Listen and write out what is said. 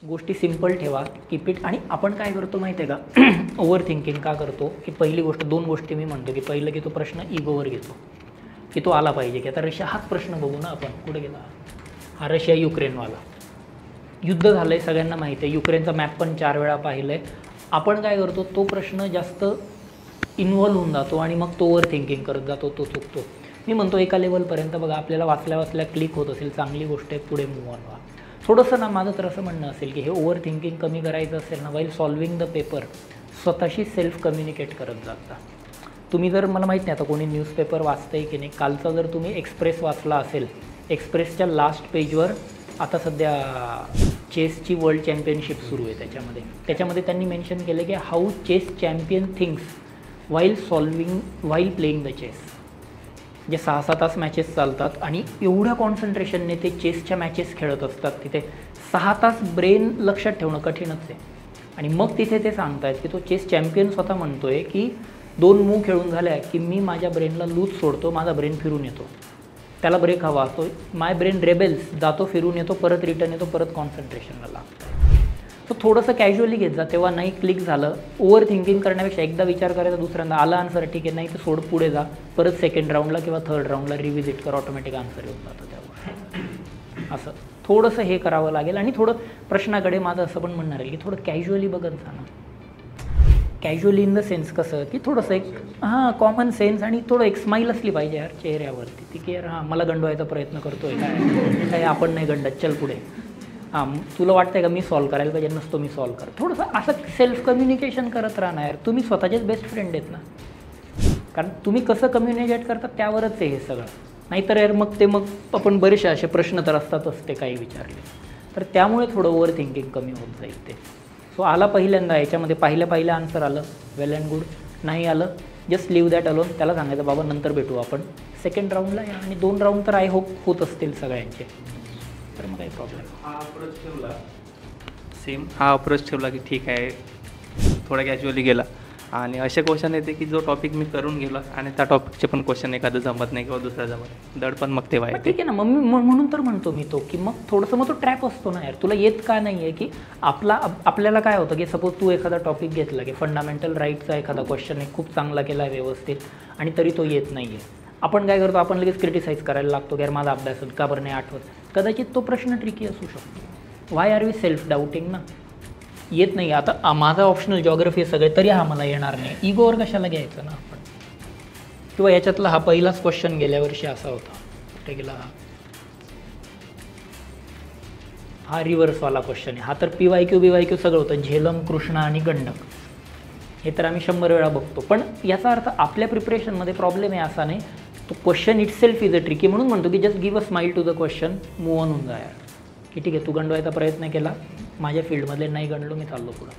गोष्टी सिंपल ठेवा, keep it. आणि आपण काय करतो माहिती आहे का, ओव्हर थिंकिंग का करतो, की पहिली गोष्ट 2 गोष्टी मी म्हणतो, की पहिलं की तो प्रश्न इगोवर घेतो, की तो आला पाहिजे, की आता रशिया हाच प्रश्न बघू ना आपण, कुठे गेला हा रशिया युक्रेनवाला युद्ध झालं आहे, सगळ्यांना माहिती आहे, युक्रेनचा मॅप पण 4 वेळा पाहिलं आहे. आपण काय करतो, तो प्रश्न जास्त इन्व्हॉल्व होऊन जातो आणि मग तो ओव्हर थिंकिंग करत जातो, तो चुकतो. मी म्हणतो एका लेवलपर्यंत बघा, आपल्याला वाचल्या क्लिक होत असेल, चांगली गोष्ट आहे, पुढे मूव्ह ऑन व्हा. थोडंसं ना माझं तर असं म्हणणं असेल की हे ओव्हर थिंकिंग कमी करायचं असेल ना, वाईल सॉल्विंग द पेपर स्वतःशी सेल्फ कम्युनिकेट करत जाता. तुम्ही जर, मला माहीत नाही आता कोणी न्यूजपेपर वाचतं आहे की नाही, कालचा जर तुम्ही एक्सप्रेस वाचला असेल, एक्सप्रेसच्या लास्ट पेजवर आता सध्या चेसची वर्ल्ड चॅम्पियनशिप सुरू आहे, त्याच्यामध्ये त्यांनी मेन्शन केलं की how chess champion things while playing the chess. जे 6-6 तास मॅचेस चालतात आणि एवढ्या कॉन्सन्ट्रेशनने ते चेसच्या मॅचेस खेळत असतात, तिथे 6 तास ब्रेन लक्षात ठेवणं कठीणच आहे. आणि मग तिथे ते सांगतायत की तो चेस चॅम्पियन स्वतः म्हणतो आहे की 2 मूव खेळून झाल्या की मी माझ्या ब्रेनला लूज सोडतो, माझा ब्रेन फिरून येतो, त्याला ब्रेक हवा असतो, माय ब्रेन रेबेल्स, जातो फिरून येतो, परत रिटर्न येतो, परत कॉन्सन्ट्रेशनला लागतो. सो थोडंसं कॅज्युअली घेत जा, तेव्हा नाही क्लिक झालं, ओव्हर थिंकिंग करण्यापेक्षा एकदा विचार करायचा, दुसऱ्यांदा आला आन्सर ठीक आहे, नाही तर सोड, पुढे जा, परत सेकंड राऊंडला किंवा थर्ड राऊंडला रिव्हिजिट कर, ऑटोमॅटिक आन्सर येऊन जातो त्यावर. असं थोडंसं हे करावं लागेल. आणि थोडं प्रश्नाकडे माझं असं पण म्हणणार आहे की थोडं कॅज्युअली बघत जा ना. कॅज्युअली इन द सेन्स कसं की थोडंसं एक कॉमन सेन्स आणि थोडं एक स्माईल असली पाहिजे यार चेहऱ्यावरती, ती की यार मला गंडवायचा प्रयत्न करतोय, काय आपण नाही गंडत, चल पुढे, तुला वाटतंय का मी सॉल्व्ह करायला पाहिजे, नसतो मी सॉल्व्ह कर. थोडंसं असं सेल्फ कम्युनिकेशन करत राहणार. तुम्ही स्वतःचेच बेस्ट फ्रेंड आहेत ना, कारण तुम्ही कसं कम्युनिकेट करता त्यावरच आहे हे सगळं. नाहीतर यार मग आपण बरेचसे असे प्रश्न तर असतातच ते काही विचारले, तर त्यामुळे थोडं ओव्हर थिंकिंग कमी होत जाईल ते. सो आला पहिल्यांदा याच्यामध्ये पहिल्या आन्सर आलं, वेल अँड गुड. नाही आलं, जस्ट लिव्ह दॅट अलोन, त्याला सांगायचं बाबा नंतर भेटू आपण, सेकंड राऊंडला या. आणि 2 राऊंड तर आय होप होत असतील सगळ्यांचे, तर मग काही प्रॉब्लेम. हा अप्रोच ठेवला की ठीक आहे, थोडा कॅज्युअली गेला. आणि असे क्वेश्चन येते की जो टॉपिक मी करून गेलो आणि त्या टॉपिकचे पण क्वेश्चन एखादं जमत नाही किंवा दुसरा जमत, दड पण मग तेव्हा ठीक आहे ना. मग म्हणून तर म्हणतो मी तो की मग थोडंसं मग तो ट्रॅप असतो ना यार, तुला येत का नाही आहे, की आपल्याला काय होतं की सपोज तू एखादा टॉपिक घेतला की फंडामेंटल राईटचा एखादा क्वेश्चन आहे, खूप चांगला केला आहे व्यवस्थित, आणि तरी तो येत नाही आहे. आपण काय करतो, आपण लगेच क्रिटिसाईज करायला लागतो की यार माझा अभ्यास का बरं नाही आठवत. कदाचित तो प्रश्न ट्रिकी असू शकतो. वाय आर वी सेल्फ डाऊटिंग ना, येत नाही. आता माझा ऑप्शनल जॉग्रफी सगळे तरी मला येणार नाही, इगोवर कशाला घ्यायचं ना आपण. किंवा याच्यातला हा पहिलाच क्वेश्चन गेल्या वर्षी असा होता, कुठे गेला हा रिव्हर्सवाला क्वेश्चन आहे. हा तर PYQ BYQ सगळं होतं, झेलम, कृष्णा आणि गंडक, हे तर आम्ही 100 वेळा बघतो. पण याचा अर्थ आपल्या प्रिपरेशनमध्ये प्रॉब्लेम आहे असा नाही, तो question itself is a tricky. म्हणून म्हणतो की just give a smile to the question, move on होऊन जा यार, की ठीक आहे तू गंडवायचा प्रयत्न केला, माझ्या फील्डमधले नाही गणलो, मी चाललो पुढं.